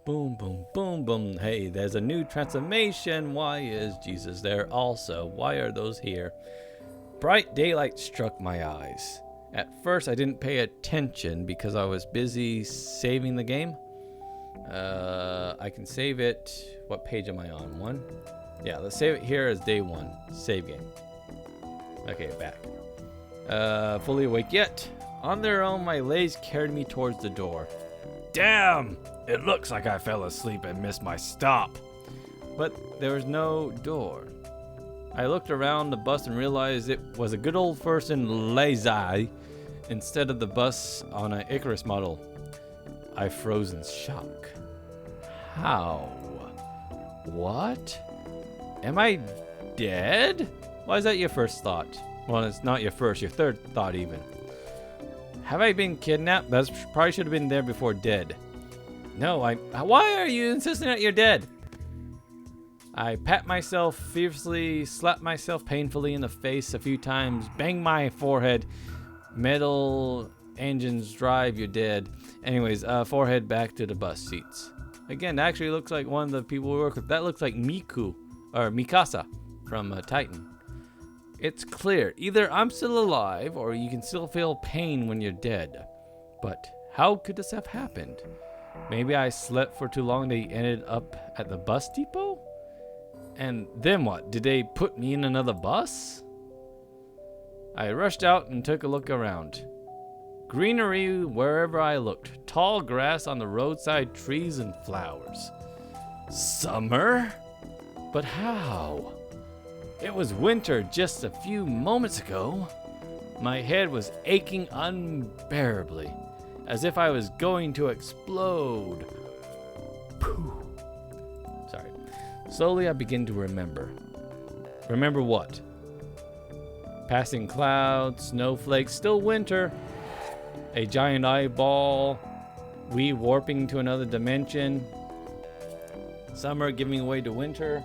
Boom, boom, boom, boom. Hey, there's a new transformation. Why is Jesus there also? Why are those here? Bright daylight struck my eyes. At first, I didn't pay attention because I was busy saving the game. I can save it. What page am I on? 1? Yeah, let's save it here as day 1. Save game. Okay, back. Fully awake yet. On their own, my legs carried me towards the door. Damn! It looks like I fell asleep and missed my stop. But there was no door. I looked around the bus and realized it was a good old-fashioned lazy instead of the bus on an Icarus model. I froze in shock. How? What? Am I dead? Why is that your first thought? Well, it's not your first, your third thought even. Have I been kidnapped? That probably should have been there before dead. No, why are you insisting that you're dead? I pat myself fiercely, slap myself painfully in the face a few times, bang my forehead. Metal engines drive, you're dead. Anyways, forehead back to the bus seats. Again, that actually looks like one of the people we work with. That looks like Miku, or Mikasa from Titan. It's clear, either I'm still alive, or you can still feel pain when you're dead. But how could this have happened? Maybe I slept for too long, they ended up at the bus depot? And then what? Did they put me in another bus? I rushed out and took a look around. Greenery wherever I looked. Tall grass on the roadside, trees and flowers. Summer? But how? It was winter just a few moments ago. My head was aching unbearably, as if I was going to explode. Pooh. Sorry. Slowly I begin to remember. Remember what? Passing clouds, snowflakes, still winter. A giant eyeball, we warping to another dimension. Summer giving way to winter.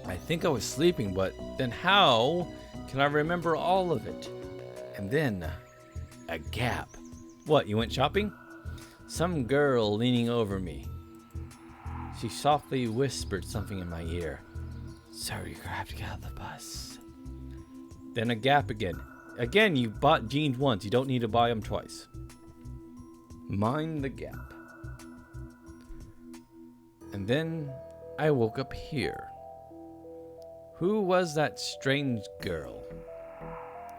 I think I was sleeping, but then how can I remember all of it? And then a gap. What, you went shopping? Some girl leaning over me. She softly whispered something in my ear. Sorry, you're gonna have to get out of the bus. Then a gap again. Again, you bought jeans once. You don't need to buy them twice. Mind the gap. And then I woke up here. Who was that strange girl?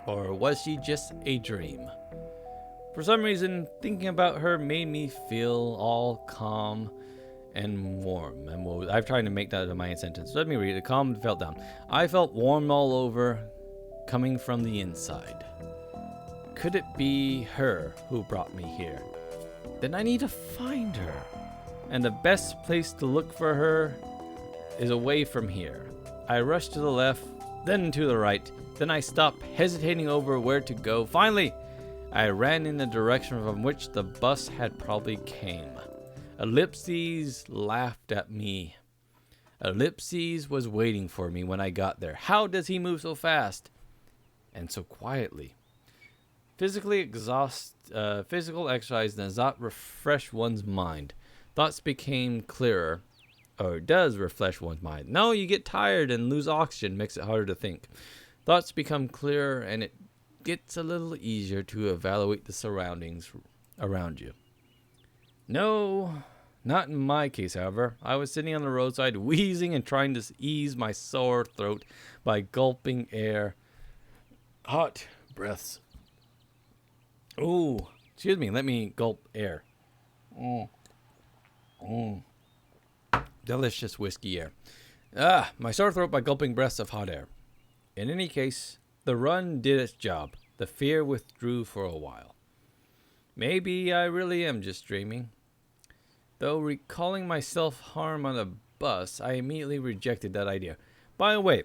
Or was she just a dream? For some reason, thinking about her made me feel all calm and warm. And I've tried to make that a my sentence. Let me read it. Calm felt down. I felt warm all over, coming from the inside. Could it be her who brought me here? Then I need to find her. And the best place to look for her is away from here. I rushed to the left, then to the right. Then I stopped, hesitating over where to go. Finally, I ran in the direction from which the bus had probably came. Ellipses laughed at me. Ellipses was waiting for me when I got there. How does he move so fast? And so quietly. Physical exercise does not refresh one's mind. Thoughts became clearer. Or does refresh one's mind. No, you get tired and lose oxygen, makes it harder to think. Thoughts become clearer and it gets a little easier to evaluate the surroundings around you. No, not in my case, however. I was sitting on the roadside, wheezing and trying to ease my sore throat by gulping air. Hot breaths. Ooh, excuse me, let me gulp air. Delicious whiskey air. My sore throat by gulping breaths of hot air. In any case, the run did its job. The fear withdrew for a while. Maybe I really am just dreaming. Though recalling my self-harm on a bus, I immediately rejected that idea. By the way,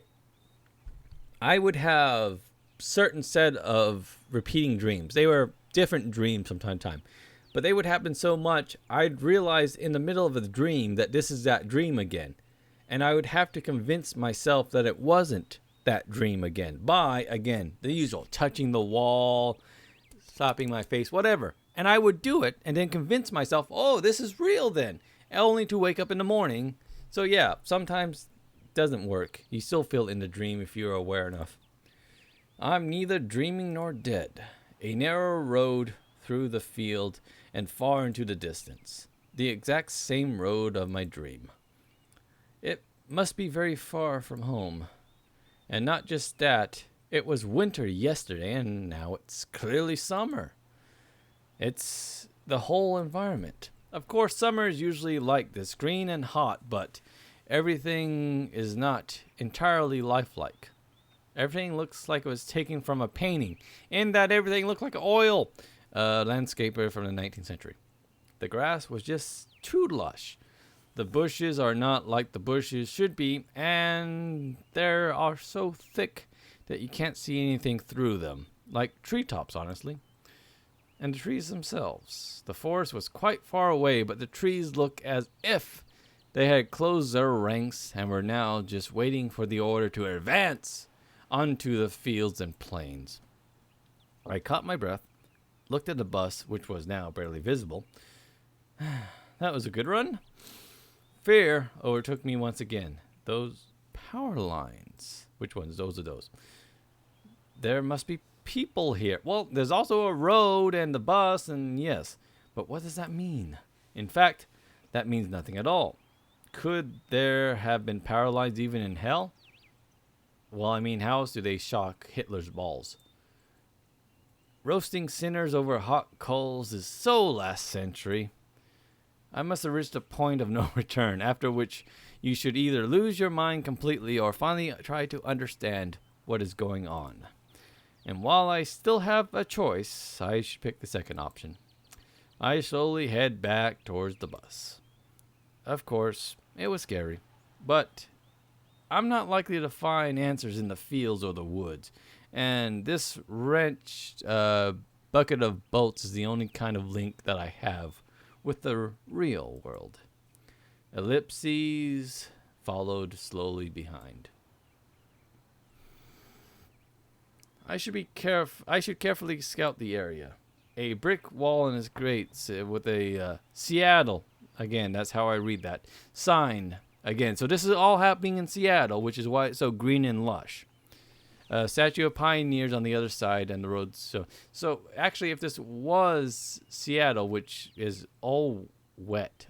I would have certain set of repeating dreams. They were different dreams from time to time. But they would happen so much, I'd realize in the middle of the dream that this is that dream again. And I would have to convince myself that it wasn't that dream again. By, again, the usual, touching the wall, slapping my face, whatever. And I would do it and then convince myself, oh, this is real then, only to wake up in the morning. So yeah, sometimes it doesn't work. You still feel in the dream if you're aware enough. I'm neither dreaming nor dead. A narrow road through the field and far into the distance. The exact same road of my dream. It must be very far from home. And not just that, it was winter yesterday and now it's clearly summer. It's the whole environment. Of course, summer is usually like this, green and hot, but everything is not entirely lifelike. Everything looks like it was taken from a painting, in that everything looked like oil. Landscaper from the 19th century. The grass was just too lush. The bushes are not like the bushes should be, and they are so thick that you can't see anything through them, like treetops, honestly. And the trees themselves. The forest was quite far away, but the trees look as if they had closed their ranks and were now just waiting for the order to advance onto the fields and plains. I caught my breath, looked at the bus, which was now barely visible. That was a good run. Fear overtook me once again. Those power lines. Which ones? Those are those. There must be people here. Well, there's also a road and the bus, and yes. But what does that mean? In fact, that means nothing at all. Could there have been power lines even in hell? Well, I mean, how else do they shock Hitler's balls? Roasting sinners over hot coals is so last century. I must have reached a point of no return, after which you should either lose your mind completely or finally try to understand what is going on. And while I still have a choice, I should pick the second option. I slowly head back towards the bus. Of course, it was scary, but I'm not likely to find answers in the fields or the woods. And this wrenched bucket of bolts is the only kind of link that I have with the real world. Ellipses followed slowly behind. I should carefully scout the area. A brick wall in its grates with a Seattle. Again, that's how I read that. Sign. Again, so this is all happening in Seattle, which is why it's so green and lush. Statue of Pioneers on the other side and the roads. So actually, if this was Seattle, which is Olet,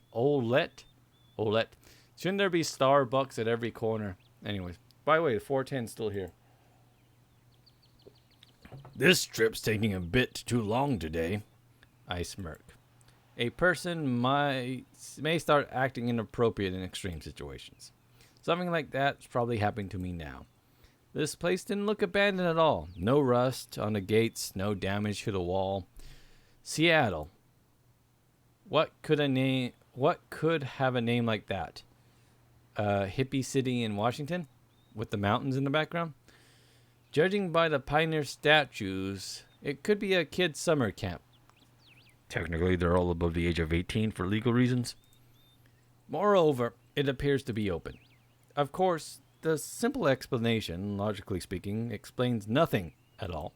shouldn't there be Starbucks at every corner? Anyways, by the way, the 410 is still here. This trip's taking a bit too long today. I smirk. A person may start acting inappropriate in extreme situations. Something like that's probably happening to me now. This place didn't look abandoned at all. No rust on the gates, no damage to the wall. Seattle. What could have a name like that? Hippie city in Washington with the mountains in the background? Judging by the pioneer statues, it could be a kid's summer camp. Technically, they're all above the age of 18 for legal reasons. Moreover, it appears to be open. Of course, the simple explanation, logically speaking, explains nothing at all.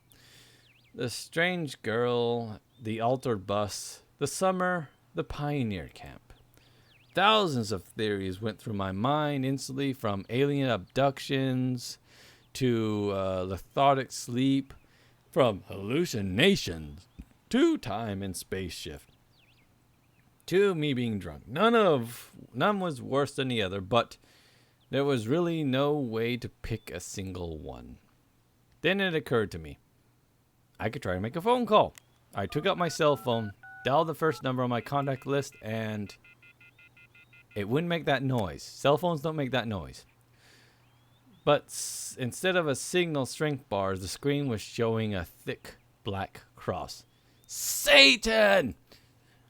The strange girl, the altered bus, the summer, the pioneer camp. Thousands of theories went through my mind instantly, from alien abductions to lethargic sleep, from hallucinations to time and space shift, to me being drunk. None was worse than the other, but there was really no way to pick a single one. Then it occurred to me, I could try to make a phone call. I took out my cell phone, dialed the first number on my contact list, and it wouldn't make that noise. Cell phones don't make that noise. But instead of a signal strength bars, the screen was showing a thick black cross. Satan!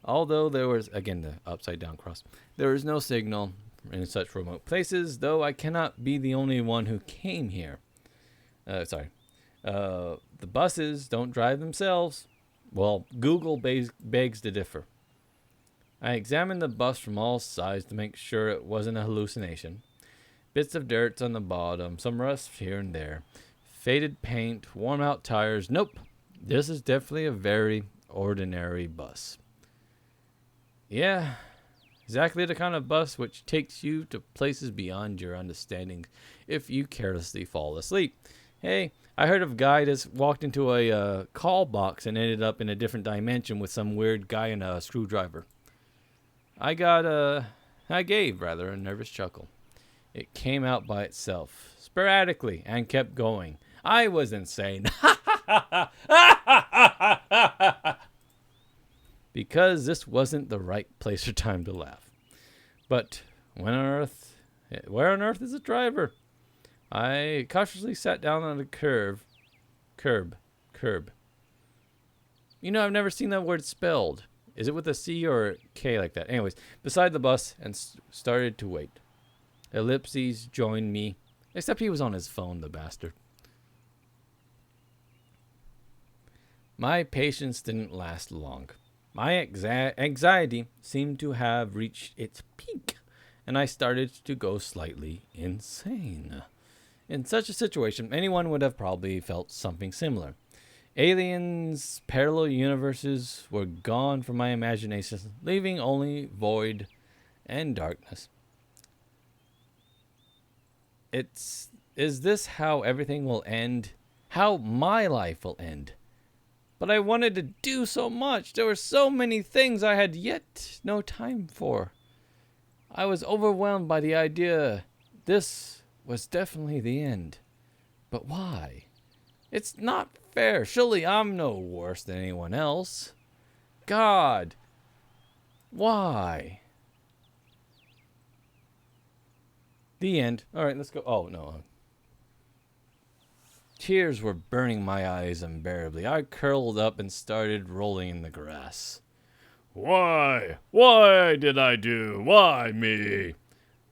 Although there was, again, the upside down cross, there was no signal in such remote places, though I cannot be the only one who came here. The buses don't drive themselves. Well, Google begs to differ. I examined the bus from all sides to make sure it wasn't a hallucination. Bits of dirt on the bottom, some rust here and there, faded paint, worn out tires. Nope, this is definitely a very ordinary bus. Yeah, exactly the kind of bus which takes you to places beyond your understanding if you carelessly fall asleep. Hey, I heard of a guy that walked into a call box and ended up in a different dimension with some weird guy in a screwdriver. I gave a nervous chuckle. It came out by itself, sporadically, and kept going. I was insane. Because this wasn't the right place or time to laugh. But where on earth is the driver? I cautiously sat down on the curb. You know, I've never seen that word spelled. Is it with a C or a K like that? Anyways, beside the bus and started to wait. Ellipses joined me, except he was on his phone, the bastard. My patience didn't last long. My anxiety seemed to have reached its peak, and I started to go slightly insane. In such a situation, anyone would have probably felt something similar. Aliens, parallel universes were gone from my imagination, leaving only void and darkness. Is this how everything will end? How my life will end? But I wanted to do so much. There were so many things I had yet no time for. I was overwhelmed by the idea this was definitely the end. But why? It's not fair. Surely I'm no worse than anyone else. God, why? The end. All right, let's go. Oh, no. Tears were burning my eyes unbearably. I curled up and started rolling in the grass. Why? Why did I do? Why me?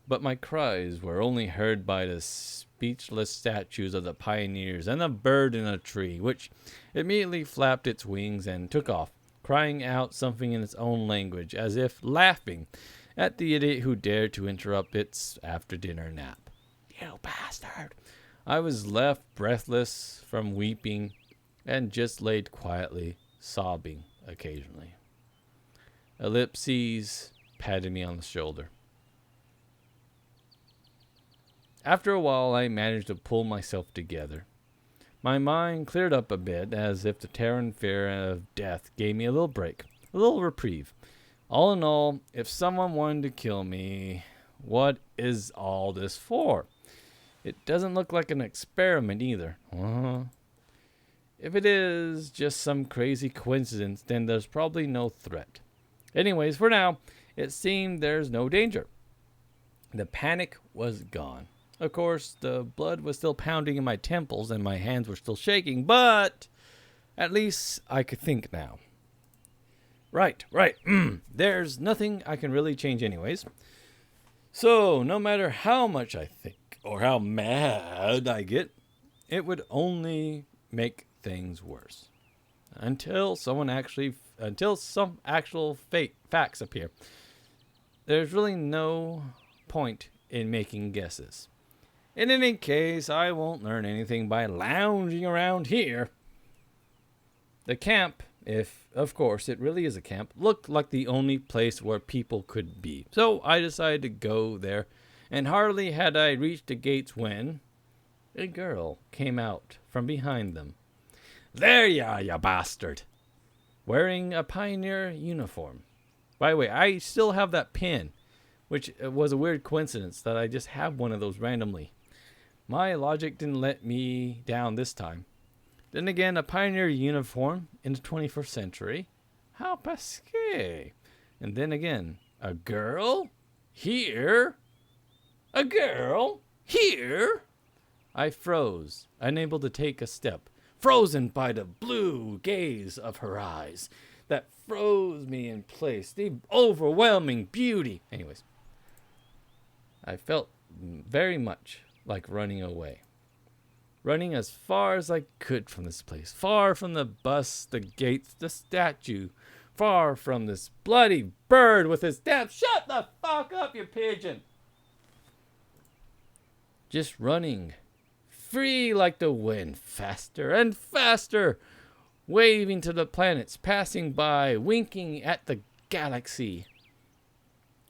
But my cries were only heard by the speechless statues of the pioneers and the bird in a tree, which immediately flapped its wings and took off, crying out something in its own language, as if laughing at the idiot who dared to interrupt its after-dinner nap. You bastard! I was left breathless from weeping and just laid quietly, sobbing occasionally. Ellipses patted me on the shoulder. After a while, I managed to pull myself together. My mind cleared up a bit, as if the terror and fear of death gave me a little break, a little reprieve. All in all, if someone wanted to kill me, what is all this for? It doesn't look like an experiment either. If it is just some crazy coincidence, then there's probably no threat. Anyways, for now, it seemed there's no danger. The panic was gone. Of course, the blood was still pounding in my temples and my hands were still shaking, but at least I could think now. Right. There's nothing I can really change anyways. So, no matter how much I think or how mad I get, it would only make things worse. Until some actual facts appear. There's really no point in making guesses. In any case, I won't learn anything by lounging around here. The camp, if of course it really is a camp, looked like the only place where people could be. So I decided to go there, and hardly had I reached the gates when a girl came out from behind them. There you are, you bastard! Wearing a pioneer uniform. By the way, I still have that pin, which was a weird coincidence that I just have one of those randomly. My logic didn't let me down this time. Then again, a pioneer uniform in the 21st century? How pasqué. And then again, a girl? Here? A girl? Here? I froze, unable to take a step, frozen by the blue gaze of her eyes that froze me in place. The overwhelming beauty. Anyways, I felt very much like running away. Running as far as I could from this place. Far from the bus, the gates, the statue. Far from this bloody bird with his damn... Shut the fuck up, you pigeon! Just running. Free like the wind. Faster and faster. waving to the planets passing by, winking at the galaxy,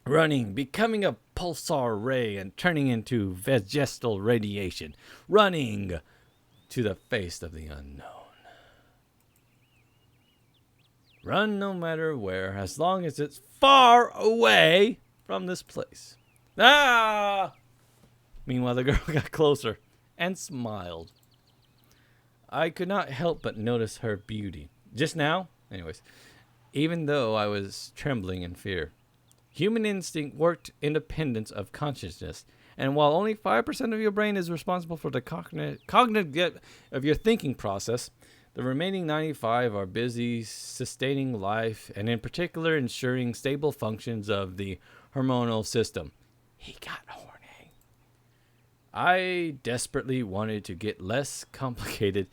running, becoming a pulsar ray and turning into vegetal radiation, running to the face of the unknown. Run no matter where, as long as it's far away from this place. Ah! Meanwhile, the girl got closer and smiled. I could not help but notice her beauty. Just now, anyways, even though I was trembling in fear. Human instinct worked independent of consciousness, and while only 5% of your brain is responsible for the cognitive of your thinking process, the remaining 95 are busy sustaining life, and in particular ensuring stable functions of the hormonal system. He got horny. I desperately wanted to get less complacent,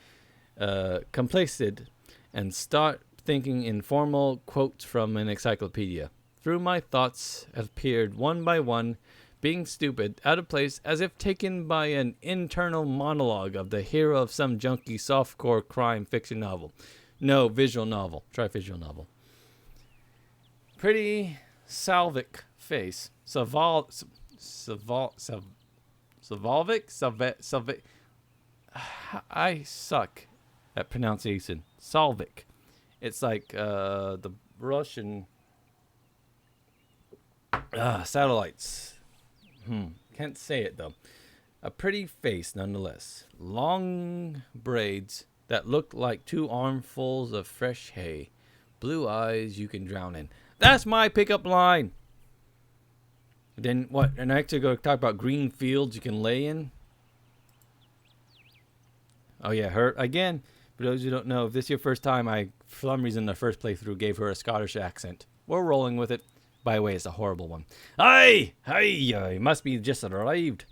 and start thinking in formal quotes from an encyclopedia. Through my thoughts appeared one by one, being stupid, out of place, as if taken by an internal monologue of the hero of some junky softcore crime fiction novel. No, visual novel. Try visual novel. Pretty Salvic face. Salvic? I suck at pronunciation. Salvic. It's like the Russian satellites. Can't say it though. A pretty face nonetheless. Long braids that looked like 2 armfuls of fresh hay. Blue eyes you can drown in. That's my pickup line. Then what? And I actually go talk about green fields you can lay in. Oh yeah, her again. For those who don't know, if this is your first time, I for some reason the first playthrough gave her a Scottish accent. We're rolling with it. By the way, it's a horrible one. Aye, you must be just arrived.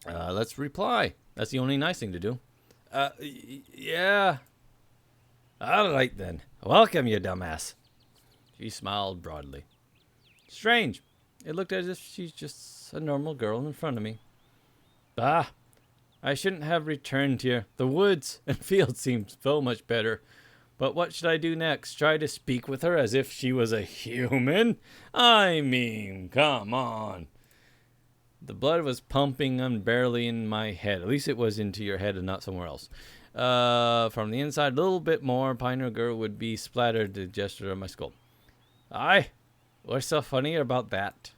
Let's reply. That's the only nice thing to do. Yeah. All right then. Welcome, you dumbass. She smiled broadly. Strange. It looked as if she's just a normal girl in front of me. Bah. I shouldn't have returned here. The woods and fields seemed so much better. But what should I do next? Try to speak with her as if she was a human? I mean, come on. The blood was pumping unbearably in my head. At least it was into your head and not somewhere else. From the inside, a little bit more. Pioneer girl would be splattered the gesture of my skull. Aye, what's so funny about that?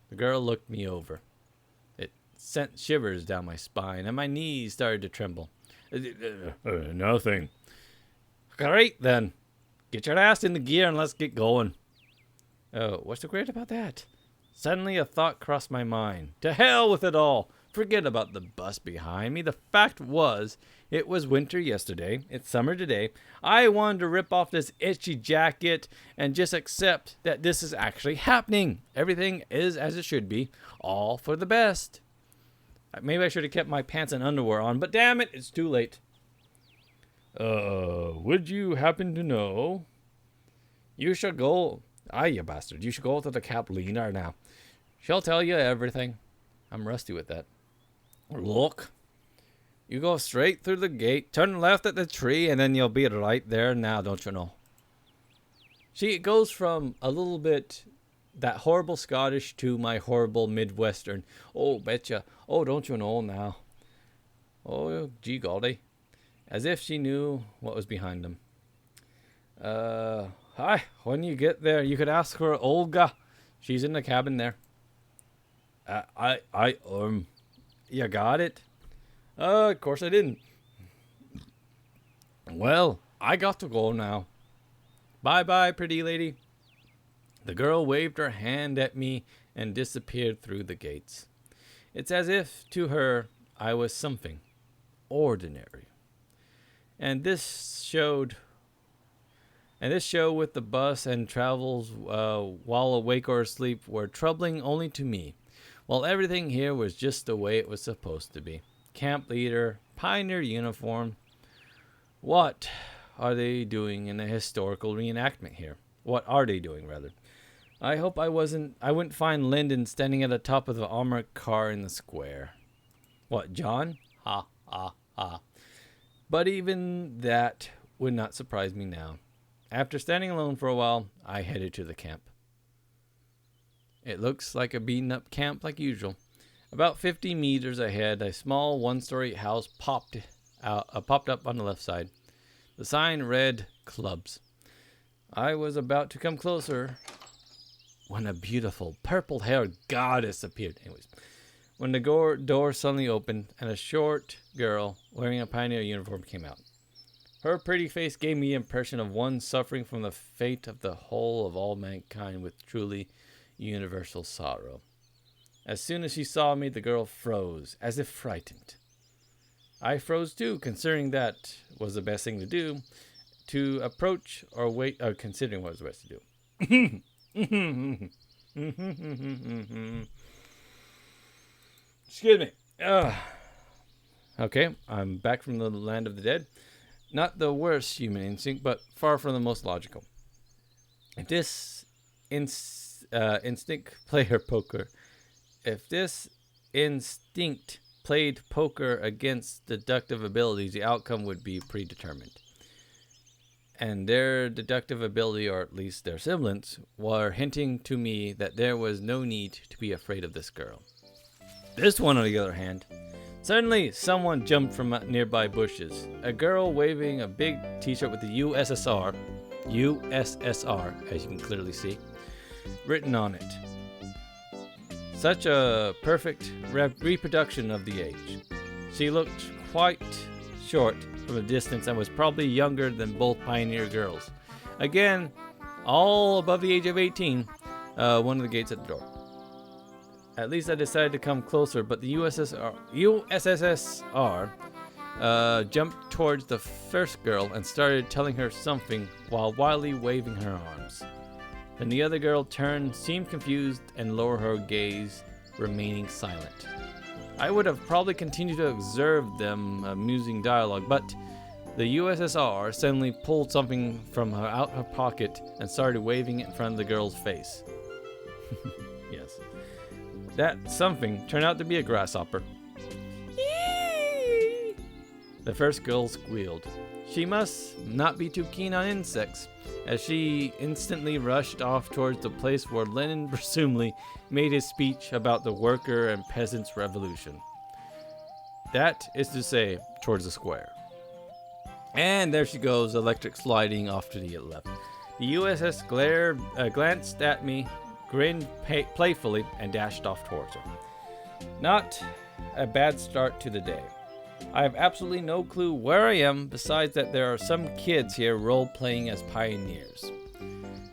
The girl looked me over. It sent shivers down my spine, and my knees started to tremble. Nothing. Great, then. Get your ass in the gear and let's get going. Oh, what's so great about that? Suddenly a thought crossed my mind. To hell with it all. Forget about the bus behind me. The fact was, it was winter yesterday. It's summer today. I wanted to rip off this itchy jacket and just accept that this is actually happening. Everything is as it should be. All for the best. Maybe I should have kept my pants and underwear on, but damn it, it's too late. Would you happen to know? You should go. Aye, you bastard. You should go to the Kaplina now. She'll tell you everything. I'm rusty with that. Look. You go straight through the gate, turn left at the tree, and then you'll be right there now, don't you know? See, it goes from a little bit that horrible Scottish to my horrible Midwestern. Oh, betcha. Oh, don't you know now? Oh, gee golly. As if she knew what was behind them. Hi, when you get there, you could ask for Olga. She's in the cabin there. You got it? Of course I didn't. Well, I got to go now. Bye-bye, pretty lady. The girl waved her hand at me and disappeared through the gates. It's as if, to her, I was something ordinary. And this show with the bus and travels while awake or asleep were troubling only to me, while everything here was just the way it was supposed to be. Camp leader, pioneer uniform. What are they doing in a historical reenactment here? What are they doing, rather? I hope I wouldn't find Lyndon standing at the top of the armored car in the square. What, John? Ha, ha, ha. But even that would not surprise me now. After standing alone for a while, I headed to the camp. It looks like a beaten up camp like usual. About 50 meters ahead, a small one-story house popped up on the left side. The sign read clubs. I was about to come closer when a beautiful purple-haired goddess appeared. When the door suddenly opened and a short girl wearing a pioneer uniform came out. Her pretty face gave me the impression of one suffering from the fate of the whole of all mankind with truly universal sorrow. As soon as she saw me, the girl froze, as if frightened. I froze too, considering that was the best thing to do, to approach or wait, or considering what was the best to do. Excuse me. Okay, I'm back from the land of the dead. Not the worst human instinct, but far from the most logical. If this instinct played poker against deductive abilities, the outcome would be predetermined. And their deductive ability, or at least their semblance, were hinting to me that there was no need to be afraid of this girl. This one, on the other hand, suddenly someone jumped from nearby bushes. A girl waving a big t-shirt with the USSR, as you can clearly see, written on it. Such a perfect reproduction of the age. She looked quite short from a distance and was probably younger than both pioneer girls. Again, all above the age of 18, one of the gates at the door. At least I decided to come closer, but the USSR jumped towards the first girl and started telling her something while wildly waving her arms. Then the other girl turned, seemed confused, and lowered her gaze, remaining silent. I would have probably continued to observe them amusing dialogue, but the USSR suddenly pulled something from out her pocket and started waving it in front of the girl's face. Yes. That something turned out to be a grasshopper. Yee! The first girl squealed. She must not be too keen on insects, as she instantly rushed off towards the place where Lenin presumably made his speech about the worker and peasants' revolution. That is to say, towards the square. And there she goes, electric sliding off to the left. The USS glanced at me, grinned playfully, and dashed off towards her. Not a bad start to the day. I have absolutely no clue where I am, besides that there are some kids here role-playing as pioneers.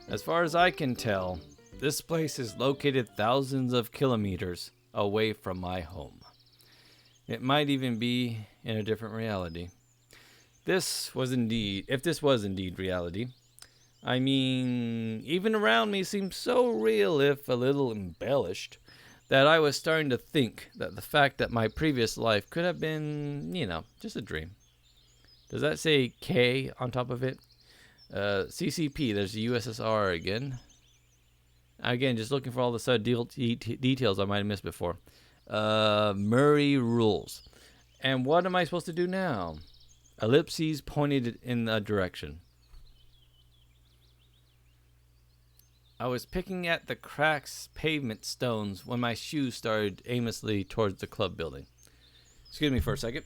As far as I can tell, this place is located thousands of kilometers away from my home. It might even be in a different reality. If this was indeed reality, I mean, even around me seemed so real, if a little embellished, that I was starting to think that the fact that my previous life could have been, just a dream. Does that say K on top of it? CCP, there's the USSR again. Again, just looking for all the details I might have missed before. Murray rules. And what am I supposed to do now? Ellipses pointed in a direction. I was picking at the cracks pavement stones when my shoes started aimlessly towards the club building. Excuse me for a second.